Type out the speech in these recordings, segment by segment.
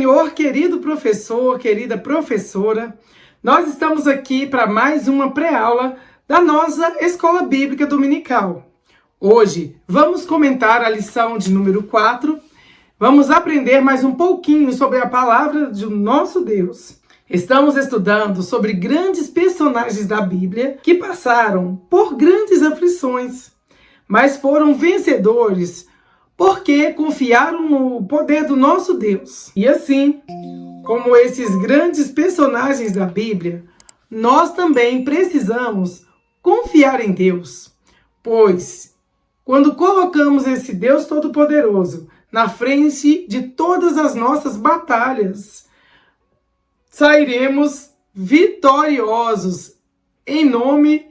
Senhor, querido professor, querida professora. Nós estamos aqui para mais uma pré-aula da nossa Escola Bíblica Dominical. Hoje vamos comentar a lição de número 4. Vamos aprender mais um pouquinho sobre a palavra do nosso Deus. Estamos estudando sobre grandes personagens da Bíblia que passaram por grandes aflições, mas foram vencedores porque confiaram no poder do nosso Deus. E assim, como esses grandes personagens da Bíblia, nós também precisamos confiar em Deus, pois quando colocamos esse Deus Todo-Poderoso na frente de todas as nossas batalhas, sairemos vitoriosos em nome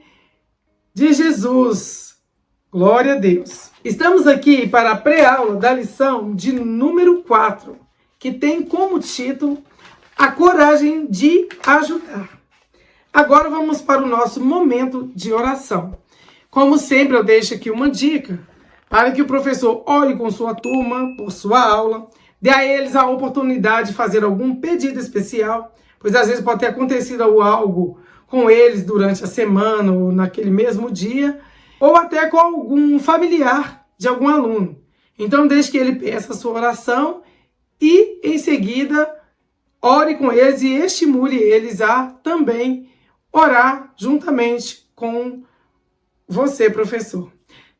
de Jesus. Glória a Deus. Estamos aqui para a pré-aula da lição de número 4, que tem como título A Coragem de Ajudar. Agora vamos para o nosso momento de oração. Como sempre, eu deixo aqui uma dica para que o professor ore com sua turma, por sua aula, dê a eles a oportunidade de fazer algum pedido especial, pois às vezes pode ter acontecido algo com eles durante a semana ou naquele mesmo dia, ou até com algum familiar de algum aluno. Então deixe que ele peça a sua oração e em seguida ore com eles e estimule eles a também orar juntamente com você, professor.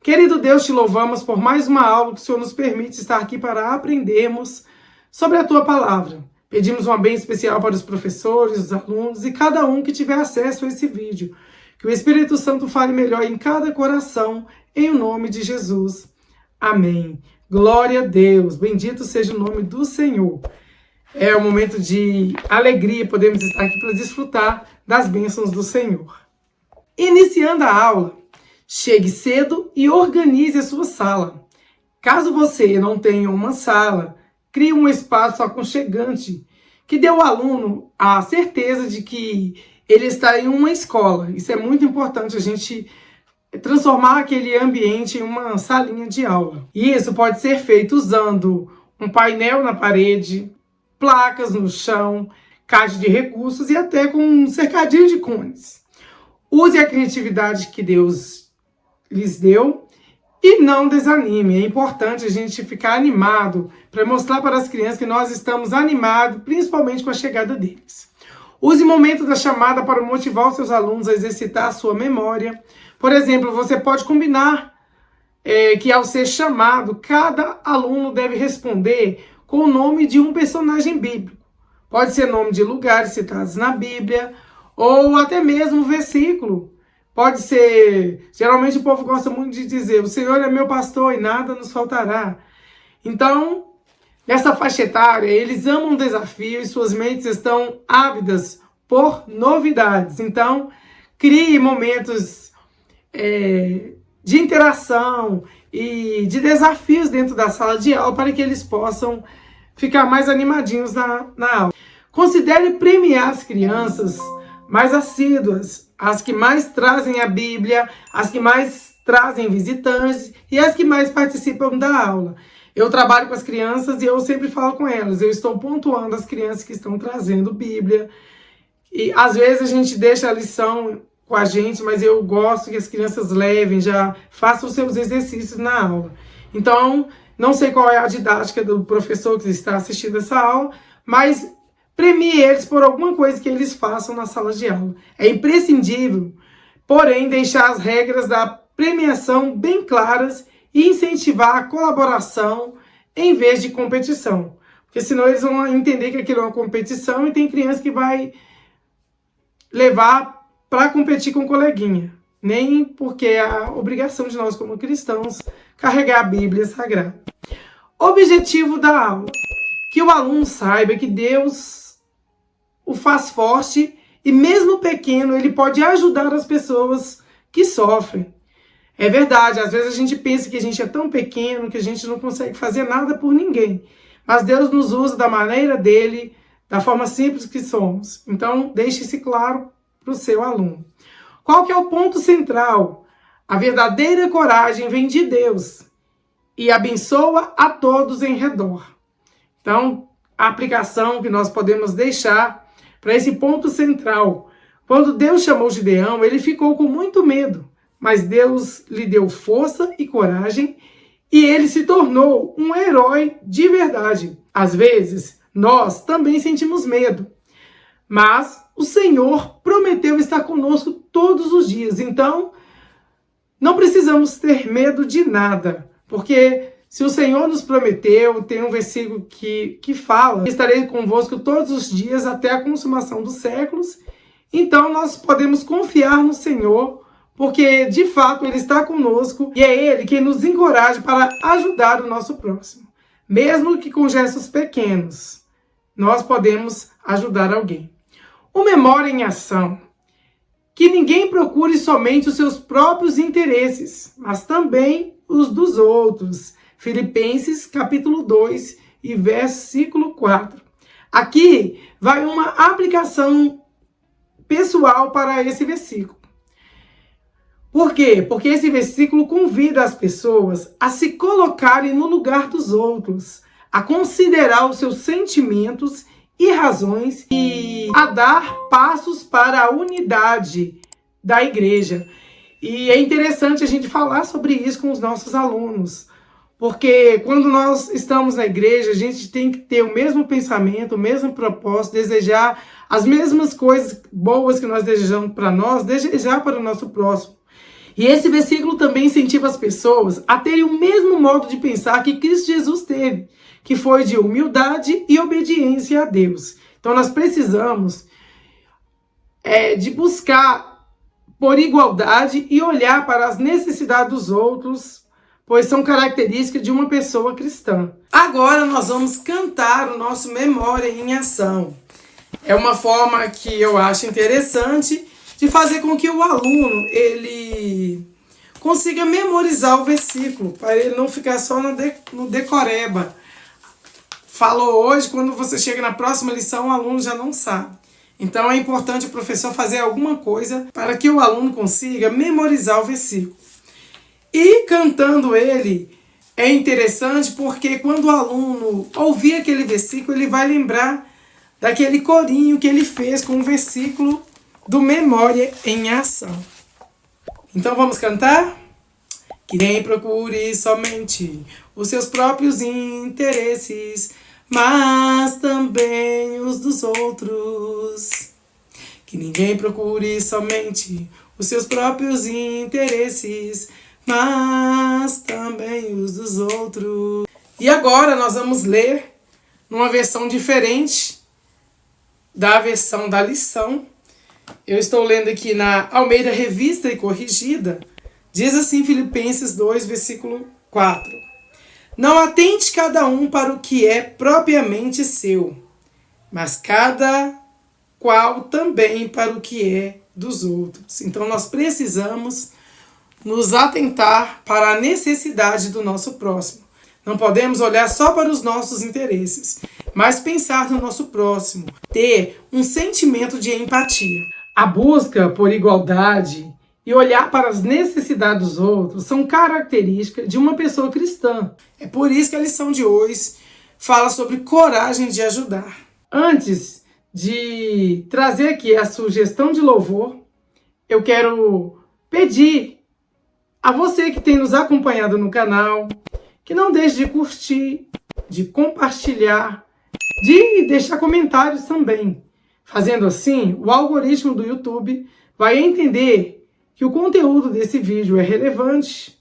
Querido Deus, te louvamos por mais uma aula que o Senhor nos permite estar aqui para aprendermos sobre a tua palavra. Pedimos uma bênção especial para os professores, os alunos e cada um que tiver acesso a esse vídeo. Que o Espírito Santo fale melhor em cada coração, em nome de Jesus. Amém. Glória a Deus. Bendito seja o nome do Senhor. É um momento de alegria, podemos estar aqui para desfrutar das bênçãos do Senhor. Iniciando a aula, chegue cedo e organize a sua sala. Caso você não tenha uma sala, crie um espaço aconchegante que dê ao aluno a certeza de que ele está em uma escola. Isso é muito importante, a gente transformar aquele ambiente em uma salinha de aula. E isso pode ser feito usando um painel na parede, placas no chão, caixa de recursos e até com um cercadinho de cones. Use a criatividade que Deus lhes deu e não desanime. É importante a gente ficar animado para mostrar para as crianças que nós estamos animados, principalmente com a chegada deles. Use o momento da chamada para motivar os seus alunos a exercitar a sua memória. Por exemplo, você pode combinar que ao ser chamado, cada aluno deve responder com o nome de um personagem bíblico. Pode ser nome de lugares citados na Bíblia, ou até mesmo um versículo. Pode ser, geralmente o povo gosta muito de dizer, o Senhor é meu pastor e nada nos faltará. Então, nessa faixa etária, eles amam o desafio e suas mentes estão ávidas por novidades. Então, crie momentos de interação e de desafios dentro da sala de aula para que eles possam ficar mais animadinhos na aula. Considere premiar as crianças mais assíduas, as que mais trazem a Bíblia, as que mais trazem visitantes e as que mais participam da aula. Eu trabalho com as crianças e eu sempre falo com elas, eu estou pontuando as crianças que estão trazendo Bíblia. E às vezes a gente deixa a lição com a gente, mas eu gosto que as crianças levem, já façam os seus exercícios na aula. Então, não sei qual é a didática do professor que está assistindo essa aula, mas premie eles por alguma coisa que eles façam na sala de aula. É imprescindível, porém, deixar as regras da premiação bem claras e incentivar a colaboração em vez de competição. Porque senão eles vão entender que aquilo é uma competição e tem criança que vai levar para competir com o coleguinha. Nem porque é a obrigação de nós como cristãos carregar a Bíblia Sagrada. Objetivo da aula. Que o aluno saiba que Deus o faz forte e mesmo pequeno ele pode ajudar as pessoas que sofrem. É verdade, às vezes a gente pensa que a gente é tão pequeno que a gente não consegue fazer nada por ninguém. Mas Deus nos usa da maneira dele, da forma simples que somos. Então, deixe isso claro para o seu aluno. Qual que é o ponto central? A verdadeira coragem vem de Deus e abençoa a todos em redor. Então, a aplicação que nós podemos deixar para esse ponto central. Quando Deus chamou Gideão, ele ficou com muito medo, mas Deus lhe deu força e coragem e ele se tornou um herói de verdade. Às vezes, nós também sentimos medo, mas o Senhor prometeu estar conosco todos os dias. Então, não precisamos ter medo de nada, porque se o Senhor nos prometeu, tem um versículo que fala: estarei convosco todos os dias até a consumação dos séculos. Então, nós podemos confiar no Senhor, porque de fato Ele está conosco e é Ele quem nos encoraja para ajudar o nosso próximo. Mesmo que com gestos pequenos, nós podemos ajudar alguém. O Memória em Ação. Que ninguém procure somente os seus próprios interesses, mas também os dos outros. Filipenses capítulo 2 e versículo 4. Aqui vai uma aplicação pessoal para esse versículo. Por quê? Porque esse versículo convida as pessoas a se colocarem no lugar dos outros, a considerar os seus sentimentos e razões e a dar passos para a unidade da igreja. E é interessante a gente falar sobre isso com os nossos alunos, porque quando nós estamos na igreja, a gente tem que ter o mesmo pensamento, o mesmo propósito, desejar as mesmas coisas boas que nós desejamos para nós, desejar para o nosso próximo. E esse versículo também incentiva as pessoas a terem o mesmo modo de pensar que Cristo Jesus teve, que foi de humildade e obediência a Deus. Então nós precisamos de buscar por igualdade e olhar para as necessidades dos outros, pois são características de uma pessoa cristã. Agora nós vamos cantar o nosso Memória em Ação. É uma forma que eu acho interessante de fazer com que o aluno ele consiga memorizar o versículo, para ele não ficar só no decoreba. Falou hoje, quando você chega na próxima lição, o aluno já não sabe. Então é importante o professor fazer alguma coisa para que o aluno consiga memorizar o versículo. E cantando ele, é interessante porque quando o aluno ouvir aquele versículo, ele vai lembrar daquele corinho que ele fez com o versículo do Memória em Ação. Então vamos cantar? Que nem procure somente os seus próprios interesses, mas também os dos outros. Que ninguém procure somente os seus próprios interesses, mas também os dos outros. E agora nós vamos ler numa versão diferente da versão da lição. Eu estou lendo aqui na Almeida Revista e Corrigida. Diz assim Filipenses 2, versículo 4. Não atente cada um para o que é propriamente seu, mas cada qual também para o que é dos outros. Então nós precisamos nos atentar para a necessidade do nosso próximo. Não podemos olhar só para os nossos interesses, mas pensar no nosso próximo, ter um sentimento de empatia. A busca por igualdade e olhar para as necessidades dos outros são características de uma pessoa cristã. É por isso que a lição de hoje fala sobre coragem de ajudar. Antes de trazer aqui a sugestão de louvor, eu quero pedir a você que tem nos acompanhado no canal, que não deixe de curtir, de compartilhar, de deixar comentários também. Fazendo assim, o algoritmo do YouTube vai entender que o conteúdo desse vídeo é relevante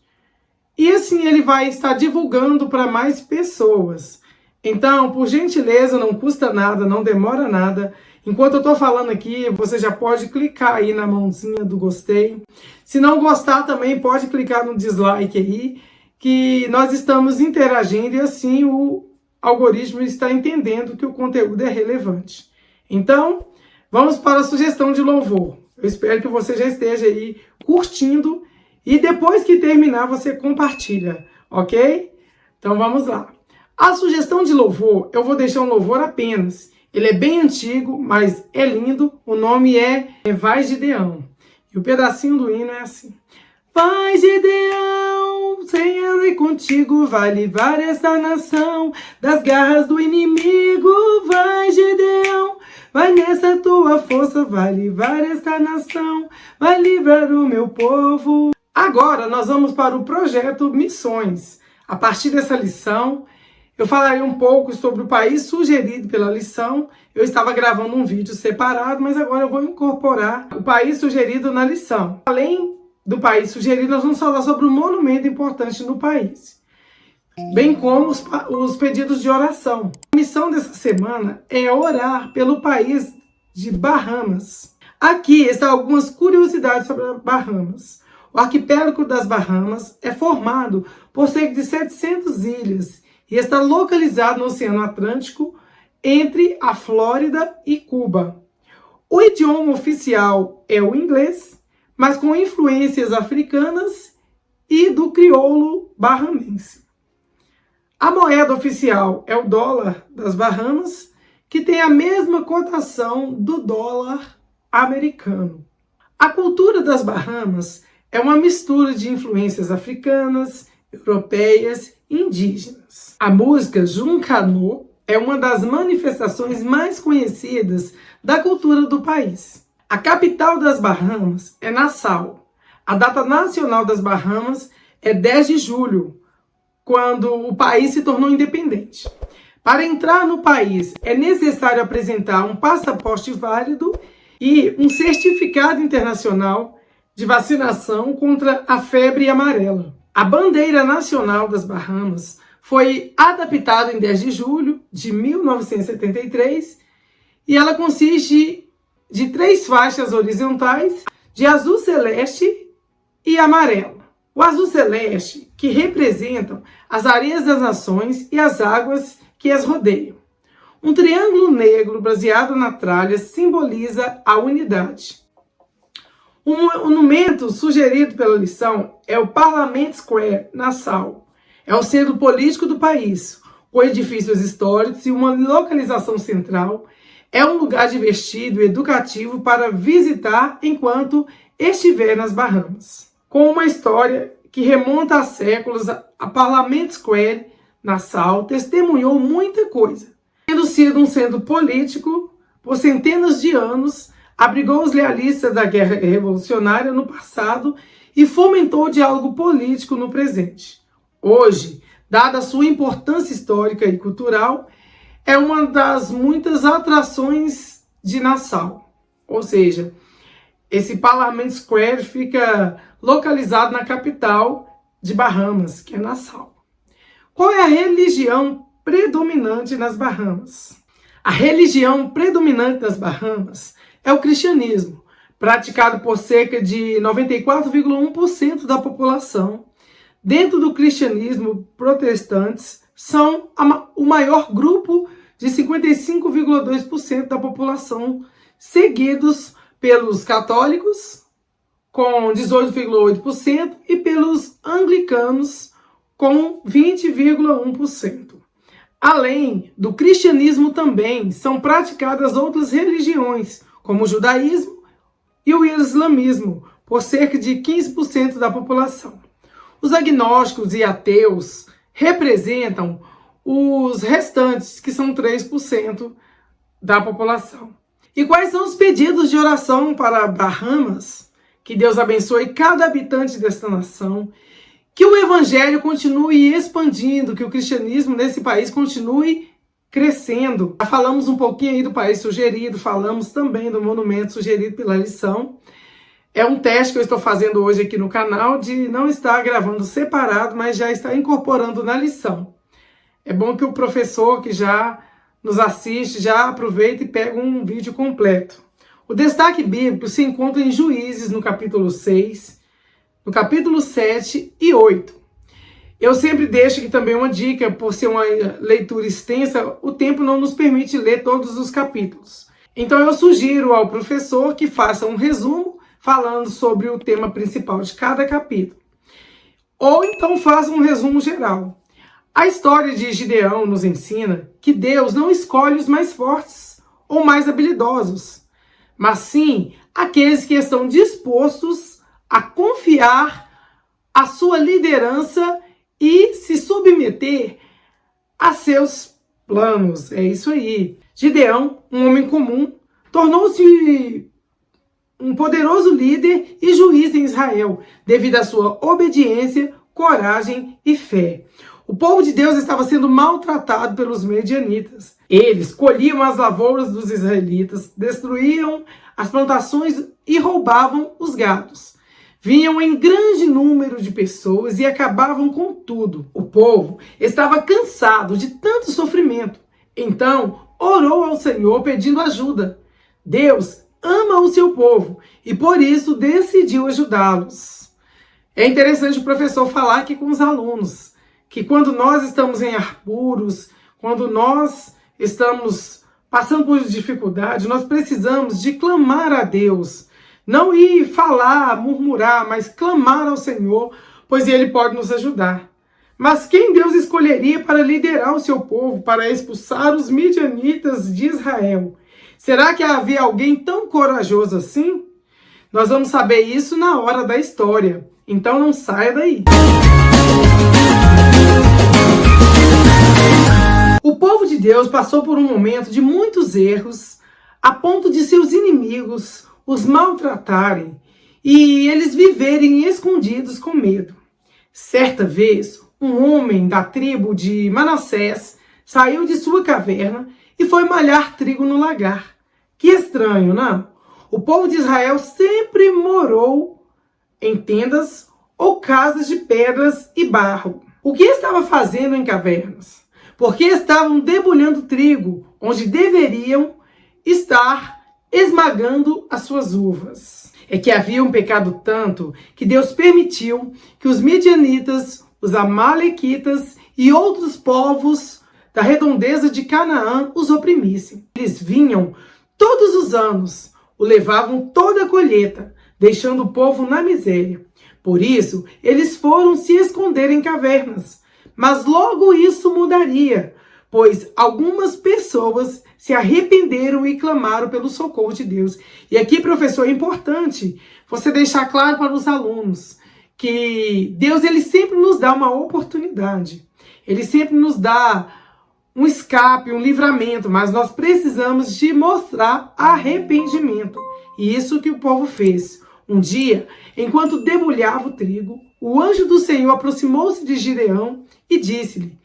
e assim ele vai estar divulgando para mais pessoas. Então, por gentileza, não custa nada, não demora nada. Enquanto eu estou falando aqui, você já pode clicar aí na mãozinha do gostei. Se não gostar também, pode clicar no dislike aí, que nós estamos interagindo e assim o algoritmo está entendendo que o conteúdo é relevante. Então, vamos para a sugestão de louvor. Eu espero que você já esteja aí curtindo e depois que terminar você compartilha, ok? Então vamos lá. A sugestão de louvor, eu vou deixar um louvor apenas. Ele é bem antigo, mas é lindo. O nome é Vai Gideão. E o pedacinho do hino é assim. Vai Gideão, Senhor é contigo, vai livrar esta nação das garras do inimigo. poderosa vai livrar esta nação, vai livrar o meu povo. Agora nós vamos para o projeto Missões. A partir dessa lição, eu falarei um pouco sobre o país sugerido pela lição. Eu estava gravando um vídeo separado, mas agora eu vou incorporar o país sugerido na lição. Além do país sugerido, nós vamos falar sobre um monumento importante no país, bem como os pedidos de oração. A missão dessa semana é orar pelo país de Bahamas. Aqui estão algumas curiosidades sobre Bahamas. O arquipélago das Bahamas é formado por cerca de 700 ilhas e está localizado no Oceano Atlântico, entre a Flórida e Cuba. O idioma oficial é o inglês, mas com influências africanas e do crioulo bahamense. A moeda oficial é o dólar das Bahamas, que tem a mesma cotação do dólar americano. A cultura das Bahamas é uma mistura de influências africanas, europeias e indígenas. A música Junkanoo é uma das manifestações mais conhecidas da cultura do país. A capital das Bahamas é Nassau. A data nacional das Bahamas é 10 de julho, quando o país se tornou independente. Para entrar no país é necessário apresentar um passaporte válido e um certificado internacional de vacinação contra a febre amarela. A bandeira nacional das Bahamas foi adaptada em 10 de julho de 1973 e ela consiste de 3 faixas horizontais de azul celeste e amarelo. O azul celeste, que representam as areias das nações e as águas que as rodeiam. Um triângulo negro baseado na tralha simboliza a unidade. O monumento sugerido pela lição é o Parliament Square, Nassau. É o centro político do país, com edifícios históricos e uma localização central. É um lugar divertido e educativo para visitar enquanto estiver nas Bahamas. Com uma história que remonta a séculos, a Parliament Square, Nassau, testemunhou muita coisa. Tendo sido um centro político por centenas de anos, abrigou os lealistas da Guerra Revolucionária no passado e fomentou o diálogo político no presente. Hoje, dada a sua importância histórica e cultural, é uma das muitas atrações de Nassau. Ou seja, esse Parliament Square fica localizado na capital de Bahamas, que é Nassau. Qual é a religião predominante nas Bahamas? A religião predominante das Bahamas é o cristianismo, praticado por cerca de 94,1% da população. Dentro do cristianismo, protestantes são o maior grupo de 55,2% da população, seguidos pelos católicos, com 18,8%, e pelos anglicanos, com 20,1%. Além do cristianismo também são praticadas outras religiões, como o judaísmo e o islamismo, por cerca de 15% da população. Os agnósticos e ateus representam os restantes, que são 3% da população. E quais são os pedidos de oração para Bahamas? Que Deus abençoe cada habitante desta nação, que o evangelho continue expandindo, que o cristianismo nesse país continue crescendo. Já falamos um pouquinho aí do país sugerido, falamos também do monumento sugerido pela lição. É um teste que eu estou fazendo hoje aqui no canal de não estar gravando separado, mas já estar incorporando na lição. É bom que o professor que já nos assiste já aproveita e pega um vídeo completo. O destaque bíblico se encontra em Juízes, no capítulo 6, no capítulo 7 e 8. Eu sempre deixo aqui também uma dica, por ser uma leitura extensa, o tempo não nos permite ler todos os capítulos. Então eu sugiro ao professor que faça um resumo falando sobre o tema principal de cada capítulo. Ou então faça um resumo geral. A história de Gideão nos ensina que Deus não escolhe os mais fortes ou mais habilidosos, mas sim aqueles que estão dispostos a confiar a sua liderança e se submeter a seus planos. É isso aí. Gideão, um homem comum, tornou-se um poderoso líder e juiz em Israel, devido à sua obediência, coragem e fé. O povo de Deus estava sendo maltratado pelos medianitas. Eles colhiam as lavouras dos israelitas, destruíam as plantações e roubavam os gados. Vinham em grande número de pessoas e acabavam com tudo. O povo estava cansado de tanto sofrimento. Então, orou ao Senhor pedindo ajuda. Deus ama o seu povo e por isso decidiu ajudá-los. É interessante o professor falar aqui com os alunos que quando nós estamos em apuros, quando nós estamos passando por dificuldade, nós precisamos de clamar a Deus. Não ir falar, murmurar, mas clamar ao Senhor, pois Ele pode nos ajudar. Mas quem Deus escolheria para liderar o seu povo, para expulsar os midianitas de Israel? Será que havia alguém tão corajoso assim? Nós vamos saber isso na hora da história. Então não saia daí. O povo de Deus passou por um momento de muitos erros, a ponto de seus inimigos os maltratarem e eles viverem escondidos com medo. Certa vez, um homem da tribo de Manassés saiu de sua caverna e foi malhar trigo no lagar. Que estranho, não? O povo de Israel sempre morou em tendas ou casas de pedras e barro. O que estava fazendo em cavernas? Porque estavam debulhando trigo, onde deveriam estar esmagando as suas uvas. É que havia um pecado tanto que Deus permitiu que os midianitas, os amalequitas e outros povos da redondeza de Canaã os oprimissem. Eles vinham todos os anos, o levavam toda a colheita, deixando o povo na miséria. Por isso, eles foram se esconder em cavernas. Mas logo isso mudaria, pois algumas pessoas se arrependeram e clamaram pelo socorro de Deus. E aqui, professor, é importante você deixar claro para os alunos que Deus ele sempre nos dá uma oportunidade. Ele sempre nos dá um escape, um livramento, mas nós precisamos de mostrar arrependimento. E isso que o povo fez. Um dia, enquanto debulhava o trigo, o anjo do Senhor aproximou-se de Gideão e disse-lhe: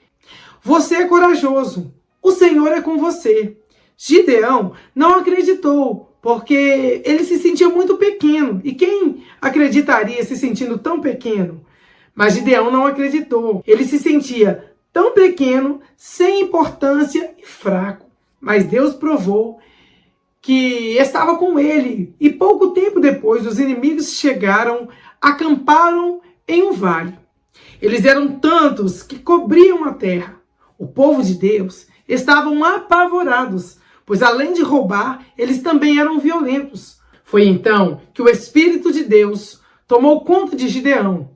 "Você é corajoso, o Senhor é com você." Gideão não acreditou, porque ele se sentia muito pequeno. E quem acreditaria se sentindo tão pequeno? Mas Gideão não acreditou. Ele se sentia tão pequeno, sem importância e fraco. Mas Deus provou que estava com ele. E pouco tempo depois, os inimigos chegaram, acamparam em um vale. Eles eram tantos que cobriam a terra. O povo de Deus estavam apavorados, pois além de roubar, eles também eram violentos. Foi então que o Espírito de Deus tomou conta de Gideão.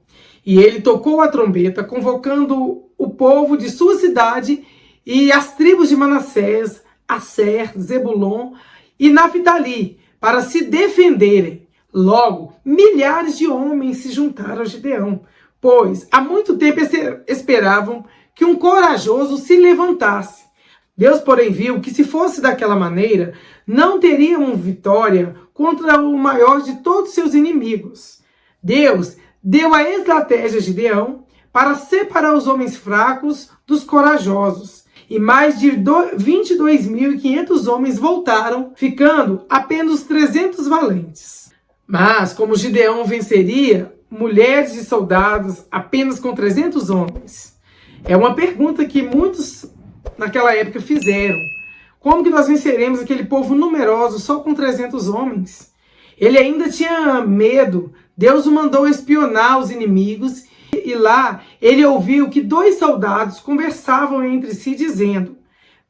E ele tocou a trombeta, convocando o povo de sua cidade e as tribos de Manassés, Asser, Zebulon e Naphtali para se defenderem. Logo, milhares de homens se juntaram a Gideão, pois há muito tempo esperavam que um corajoso se levantasse. Deus, porém, viu que se fosse daquela maneira, não teriam vitória contra o maior de todos seus inimigos. Deus deu a estratégia a Gideão para separar os homens fracos dos corajosos. E mais de 22.500 homens voltaram, ficando apenas 300 valentes. Mas, como Gideão venceria mulheres e soldados apenas com 300 homens? É uma pergunta que muitos naquela época fizeram. Como que nós venceremos aquele povo numeroso só com 300 homens? Ele ainda tinha medo. Deus o mandou espionar os inimigos e lá ele ouviu que 2 soldados conversavam entre si dizendo: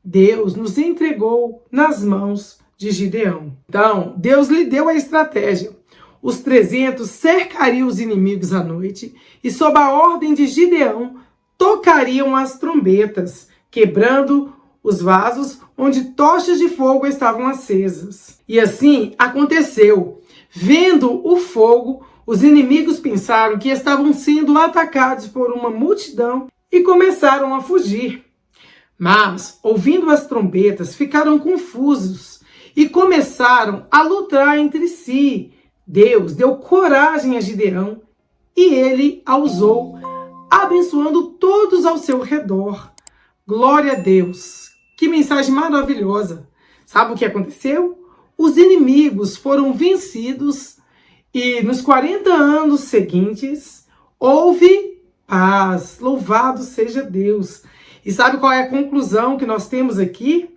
"Deus nos entregou nas mãos de Gideão." Então, Deus lhe deu a estratégia. Os 300 cercariam os inimigos à noite e, sob a ordem de Gideão, tocariam as trombetas, quebrando os vasos onde tochas de fogo estavam acesas. E assim aconteceu. Vendo o fogo, os inimigos pensaram que estavam sendo atacados por uma multidão e começaram a fugir. Mas, ouvindo as trombetas, ficaram confusos e começaram a lutar entre si, Deus deu coragem a Gideão e ele a usou, abençoando todos ao seu redor. Glória a Deus! Que mensagem maravilhosa! Sabe o que aconteceu? Os inimigos foram vencidos e nos 40 anos seguintes houve paz. Louvado seja Deus! E sabe qual é a conclusão que nós temos aqui?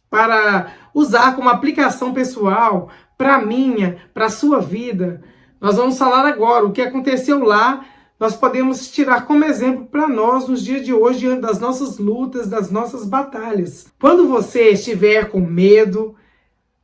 Para usar como aplicação pessoal, para a minha, para a sua vida. Nós vamos falar agora o que aconteceu lá. Nós podemos tirar como exemplo para nós nos dias de hoje, diante das nossas lutas, das nossas batalhas. Quando você estiver com medo,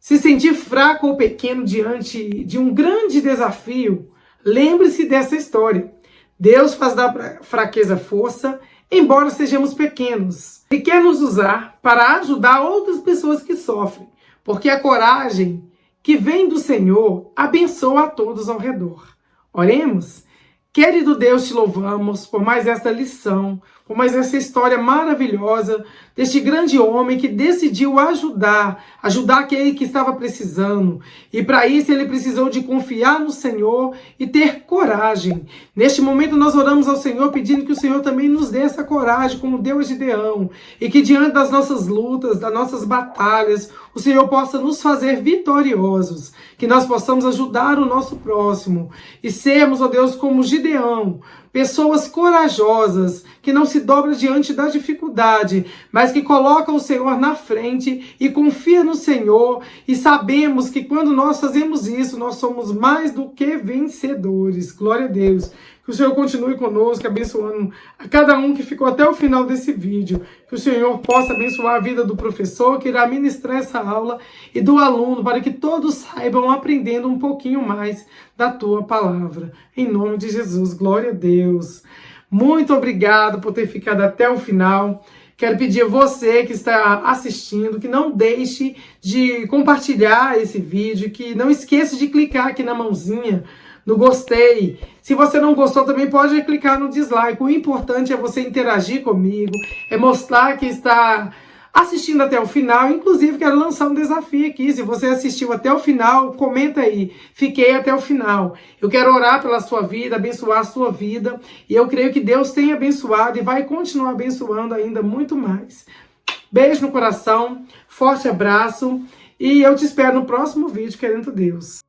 se sentir fraco ou pequeno diante de um grande desafio, lembre-se dessa história. Deus faz da fraqueza força, embora sejamos pequenos. Ele quer nos usar para ajudar outras pessoas que sofrem, porque a coragem que vem do Senhor abençoa a todos ao redor. Oremos. Querido Deus, te louvamos por mais esta lição, por mais essa história maravilhosa deste grande homem que decidiu ajudar aquele que estava precisando. E para isso ele precisou de confiar no Senhor e ter coragem. Neste momento nós oramos ao Senhor pedindo que o Senhor também nos dê essa coragem, como deu a Gideão, e que diante das nossas lutas, das nossas batalhas, o Senhor possa nos fazer vitoriosos, que nós possamos ajudar o nosso próximo e sermos, ó Deus, como Gideão, pessoas corajosas, que não se dobram diante da dificuldade, mas que colocam o Senhor na frente e confia no Senhor, e sabemos que quando nós fazemos isso, nós somos mais do que vencedores. Glória a Deus. Que o Senhor continue conosco, abençoando a cada um que ficou até o final desse vídeo. Que o Senhor possa abençoar a vida do professor que irá ministrar essa aula e do aluno, para que todos saibam aprendendo um pouquinho mais da tua palavra. Em nome de Jesus, glória a Deus. Muito obrigado por ter ficado até o final. Quero pedir a você que está assistindo que não deixe de compartilhar esse vídeo, que não esqueça de clicar aqui na mãozinha no gostei. Se você não gostou, também pode clicar no dislike. O importante é você interagir comigo, é mostrar que está assistindo até o final. Inclusive, quero lançar um desafio aqui. Se você assistiu até o final, comenta aí. Fiquei até o final. Eu quero orar pela sua vida, abençoar a sua vida. E eu creio que Deus tem abençoado e vai continuar abençoando ainda muito mais. Beijo no coração, forte abraço. E eu te espero no próximo vídeo, querendo Deus.